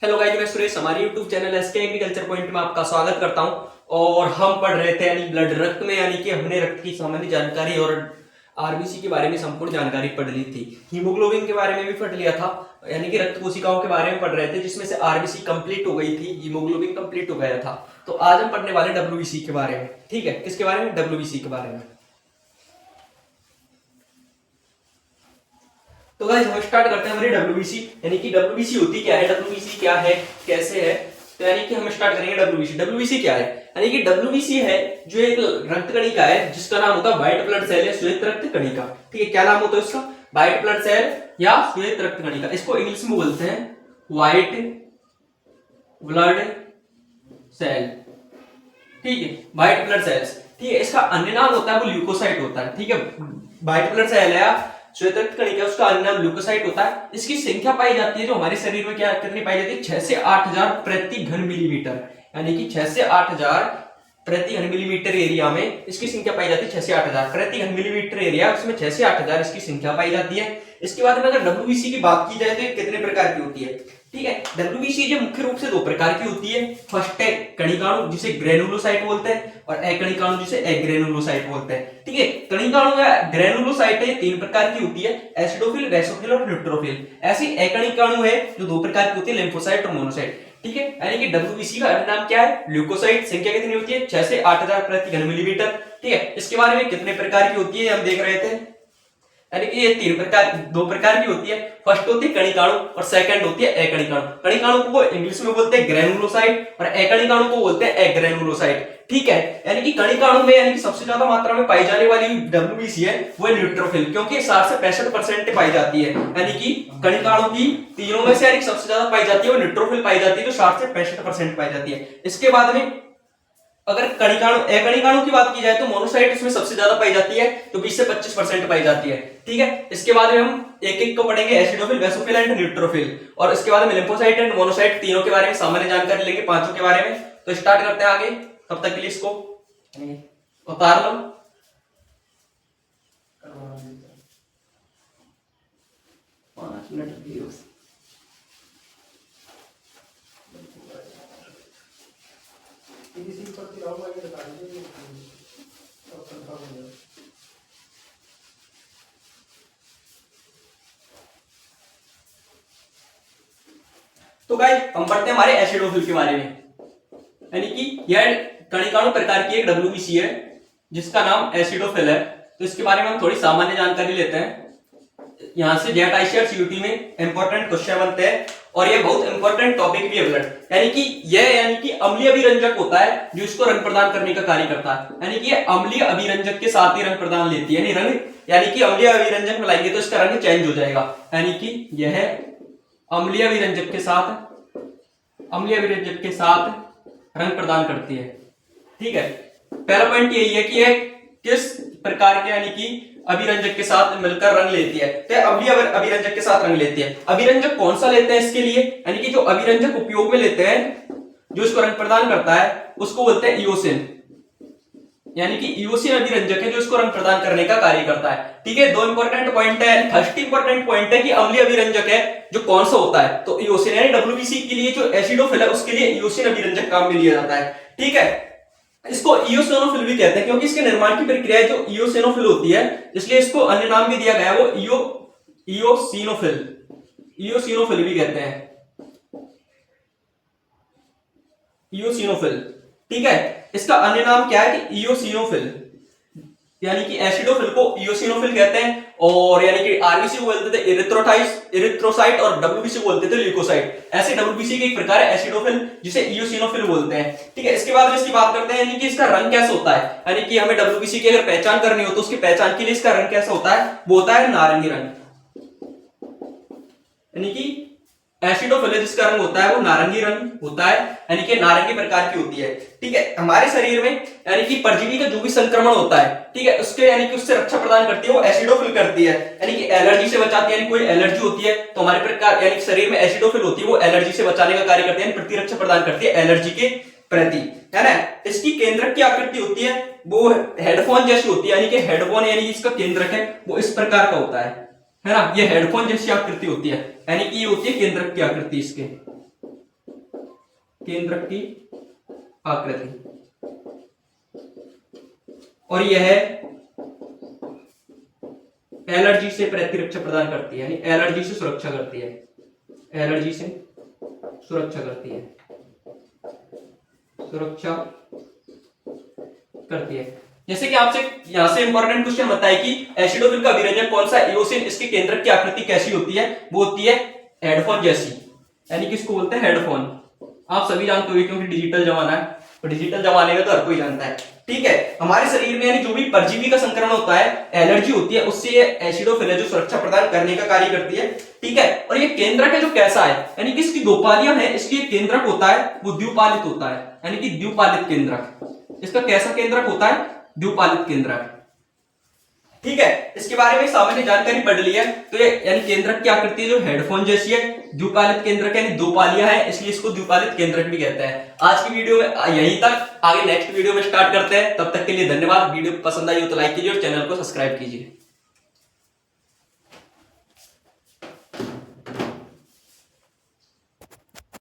Hello guys, मैं सुरेश हमारे YouTube channel SK agriculture point में आपका स्वागत करता हूं। और हम पढ़ रहे थे यानी ब्लड रक्त में, यानी कि हमने रक्त की सामान्य जानकारी और आरबीसी के बारे में संपूर्ण जानकारी पढ़ ली थी। हीमोग्लोबिन के बारे में भी पढ़ लिया था, यानी कि रक्त कोशिकाओं के बारे में पढ़ रहे थे, जिसमें से आरबीसी कंप्लीट हो गई थी, हीमोग्लोबिन कंप्लीट हो गया था। तो आज हम पढ़ने वाले डब्ल्यूबीसी के बारे में। ठीक है, किसके बारे में? डब्ल्यूबीसी के बारे में। तो गाइस हम स्टार्ट करते हैं हमारी डब्ल्यूबीसी, यानी कि डब्ल्यूबीसी होती क्या है, डब्ल्यूबीसी क्या है, कैसे है। तो यानी कि हम स्टार्ट करेंगे डब्ल्यूबीसी। डब्ल्यूबीसी क्या है? यानी कि डब्ल्यूबीसी है जो एक रक्त कणिका है जिसका नाम होता है व्हाइट ब्लड सेल या श्वेत रक्त कणिका। ठीक है, क्या नाम होता है उसका? व्हाइट ब्लड सेल या श्वेत रक्त कणिका। इसको इंग्लिश में बोलते हैं व्हाइट ब्लड सेल। ठीक है, व्हाइट ब्लड सेल्स। ठीक है, इसका अन्य नाम होता है वो ल्यूकोसाइट होता है। ठीक है, व्हाइट ब्लड सेल है श्वेत रक्त कणिका, उसका अन्य नाम ल्यूकोसाइट होता है। इसकी संख्या पाई जाती है जो हमारे शरीर में क्या कितनी पाई जाती है? 6 से 8,000 प्रति घन मिलीमीटर, यानी कि 6 से 8,000 प्रति घन मिलीमीटर एरिया में इसकी संख्या पाई जाती है। 6 से 8,000 प्रति घन मिलीमीटर एरिया, उसमें 6 से 8,000 इसकी संख्या पाई जाती है। इसके बाद में अगर डब्ल्यूबीसी की बात की जाए तो ये कितने प्रकार की होती है? ठीक है, डब्ल्यूबीसी जो मुख्य रूप से दो प्रकार की होती है। फर्स्ट है कणिकाणु जिसे ग्रेनुलोसाइट बोलते हैं, और अकणिकाणु जिसे एग्रेनुलोसाइट बोलते हैं। ठीक है, कणिकाणु या ग्रेनुलोसाइट है तीन प्रकार की होती है, एसिडोफिल, बेसोफिल और न्यूट्रोफिल। ऐसी अकणिकाणु है जो दो प्रकार की होती है, लिम्फोसाइट और मोनोसाइट। ठीक है, यानी कि डब्ल्यूबीसी का नाम क्या है? ल्यूकोसाइट। संख्या कितनी होती है? 6 से 8,000 प्रति घन मिलीमीटर। ठीक है, इसके बारे में कितने प्रकार की होती है हम देख रहे थे, यानी कि ये दो प्रकार की होती है। फर्स्ट होती है कणिकाणु और सेकंड होती है अकणिकाणु। कणिकाणु को इंग्लिश में बोलते हैं ग्रेनुलोसाइट और अकणिकाणु को बोलते हैं एग्रेनुलोसाइट। ठीक है, यानी कि कणिकाणु में यानी कि सबसे ज्यादा मात्रा में पाई जाने वाली डब्ल्यूबीसी है वो न्यूट्रोफिल, क्योंकि 60 से 65% पाई जाती है। यानी कि कणिकाणु की तीनों में से यानी सबसे ज्यादा पाई जाती है वो न्यूट्रोफिल पाई जाती है, जो 60 से 65% पाई जाती है। इसके बाद में अगर कणिकाणु अकणिकाणु की बात की जाए तो मोनोसाइट उसमें सबसे ज्यादा पाई जाती है, तो 20 से 25% पाई जाती है। ठीक है, इसके बाद में हम एक एक को पढ़ेंगे, एसिडोफिल, बेसोफिल एंड न्यूट्रोफिल, और इसके बाद में लिम्फोसाइट एंड मोनोसाइट, तीनों के बारे में सामान्य जानकारी लेंगे, पांचों के बारे में। तो स्टार्ट करते हैं आगे, तब तक के लिए इसको उतार लो। 5 मिनट तो गाइस हम पढ़ते हैं हमारे एसिडोफिल के बारे में, यानी कि यह कणिकाणु प्रकार की एक डब्ल्यूबीसी है जिसका नाम एसिडोफिल है। तो इसके बारे में हम थोड़ी सामान्य जानकारी लेते हैं। यहां से जेट आईसी और सीयूटी में इंपॉर्टेंट क्वेश्चन बनते हैं, और ये बहुत इंपॉर्टेंट टॉपिक भी है ब्लड, यानी कि यह यानी कि अम्लीय अभिरंजक होता है जो इसको रंग प्रदान करने का कार्य करता है। यानी कि यह अम्लीय अभिरंजक के साथ ही रंग प्रदान लेती है, यानी कि अम्लीय अभिरंजक मिलाएंगे तो इसका रंग चेंज हो जाएगा। यानी कि यह अम्लीय अभिरंजक के साथ रंग प्रदान करती है। ठीक है, पहला पॉइंट यही है कि यह किस प्रकार के यानी कि अभिरंजक के साथ मिलकर रंग लेती है, तो अम्लीय अभिरंजक के साथ रंग लेती है। अभिरंजक कौन सा लेते हैं इसके लिए, यानी कि जो अभिरंजक उपयोग में लेते हैं जो इसको रंग प्रदान करता है उसको बोलते हैं इओसिन, यानी कि इओसिन अभिरंजक है जो इसको रंग प्रदान करने का कार्य करता है। ठीक है, दो इंपॉर्टेंट पॉइंट है। फर्स्ट इंपॉर्टेंट पॉइंट है कि अम्लीय अभिरंजक है जो कौन सा होता है, तो इओसिन, यानी डब्ल्यूबीसी के लिए जो एसिडोफिल है उसके लिए इओसिन अभिरंजक काम में लिया जाता है। ठीक है, इसको इओसिनोफिल भी कहते हैं क्योंकि इसके निर्माण की प्रक्रिया जो इओसिनोफिल होती है, इसलिए इसको अन्य नाम भी दिया गया है, वो इओसिनोफिल भी कहते हैं, इओसिनोफिल। ठीक है, इसका अन्य नाम क्या है कि इओसिनोफिल, यानी कि एसिडोफिल को इओसिनोफिल कहते हैं, और यानी कि आरबीसी को बोलते थे इरिथ्रोसाइट और डब्ल्यूबीसी को बोलते थे ल्यूकोसाइट। ऐसे डब्ल्यूबीसी का एक प्रकार है एसिडोफिल जिसे इओसिनोफिल बोलते हैं। ठीक है, इसके बाद इसकी बात करते हैं, यानी कि इसका रंग कैसा होता है, यानी कि हमें डब्ल्यूबीसी की अगर पहचान करनी हो तो उसकी पहचान के लिए इसका रंग कैसा होता है, वो होता है नारंगी रंग, यानी कि एसिडोफिल जिसका रंग होता है वो नारंगी रंग होता है, यानी कि नारंगी प्रकार की होती है। ठीक है, हमारे शरीर में यानी कि परजीवी का जो भी संक्रमण होता है, ठीक है, उसके यानी कि उससे रक्षा प्रदान करती है वो एसिडोफिल करती है, यानी कि एलर्जी से बचाती है। यानी कोई एलर्जी होती है तो हमारे प्रकार यानी शरीर में एसिडोफिल होती है, वो एलर्जी से बचाने का कार्य करती है, प्रतिरक्षा प्रदान करती है एलर्जी के प्रति, है ना। इसकी केंद्रक की आकृति होती है वो हेडफोन जैसी होती है, यानी कि हेडफोन यानी इसका केंद्रक है वो इस प्रकार का होता है ना। ये हेडफोन जैसी आकृति होती है, यानी कि ये होती है केंद्रक की आकृति इसके। केंद्रक की आकृति, और यह एलर्जी से प्रतिरक्षा प्रदान करती है, यानी एलर्जी से सुरक्षा करती है, एलर्जी से सुरक्षा करती है, सुरक्षा करती है। जैसे कि आपसे यहां से इंपॉर्टेंट क्वेश्चन बताए कि एसिडोफिल का विरंजन कौन सा, एओसिन, इसके केंद्रक की आकृति कैसी होती है, वो होती है हेडफोन जैसी, यानी कि इसको बोलते हैं हेडफोन। आप सभी जानते हो क्योंकि डिजिटल जमाना है, तो डिजिटल जमाने में तो हर कोई जानता है। ठीक है, हमारे शरीर में यानी जो भी परजीवी का संक्रमण होता है, एलर्जी होती है, उससे ये एसिडोफिल है जो सुरक्षा प्रदान करने का कार्य करती है। ठीक है, और ये केंद्रक है जो कैसा है, यानी कि इसकी दो पालियां हैं, इसकी एक केंद्रक होता है वो द्विपालित होता है, यानी कि द्विपालित केंद्रक। इसका कैसा केंद्रक होता है, द्विपालित केंद्रक। ठीक है, इसके बारे में सामान्य जानकारी पढ़ ली है। तो ये यानी केंद्रक की आकृति जो हेडफोन जैसी है, द्विपालित केंद्रक यानी दो पालियां हैं, इसलिए इसको द्विपालित केंद्रक भी कहते हैं। आज की वीडियो में यहीं तक, आगे नेक्स्ट वीडियो में स्टार्ट करते हैं। तब तक के लिए धन्यवाद। वीडियो पसंद आई हो तो लाइक कीजिए और चैनल को सब्सक्राइब कीजिए।